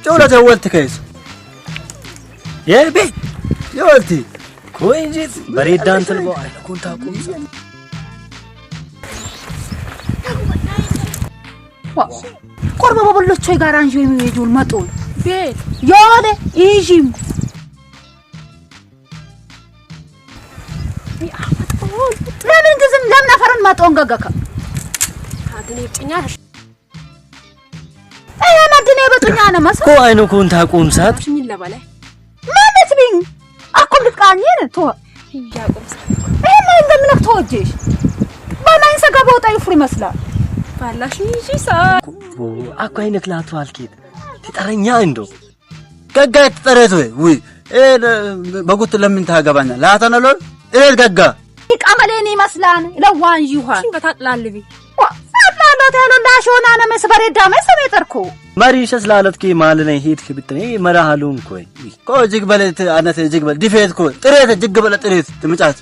جولة جولت كيس يا بي جولتي كوين جيت بريد دانت البوعي كنت أقوم قرب بابلو تشوي غارانجو يجول ماتون بيت ياله يجيم لمن جزم لم نفرن ماتون غغك هادني بطنياش ايه مدني بطنيا انا مسا كو اينو كنت أقوم سات مين لا باله ما متبين اقوم لقانين تو يا قوم ايه ما عندك توجيش ما ينسى غبوط يفري مسلا فلاش يجي سا اكو عينك لا توالكيد تطرኛ እንደው ገጋ ተጠረቶ ወይ በጉት ለምን ታገባና ላተነሎል እሬት ገጋ ይቀመለኔ መስላን ለዋን ይሁን በታጥላልቢ ወጣላላት ያለው ዳሾና ነው መስበረ ዳመስ ሰሜጠርኩ ማሪሽስ ላለትኪ ማለኔ ሄድክ ብትኔ መራሃሉን ኮይ ኮ ጅግ በለት አነተ ጅግ በል ዲፌት ኮ ጥሬት ጅግ በለ ጥሬት ትምጫት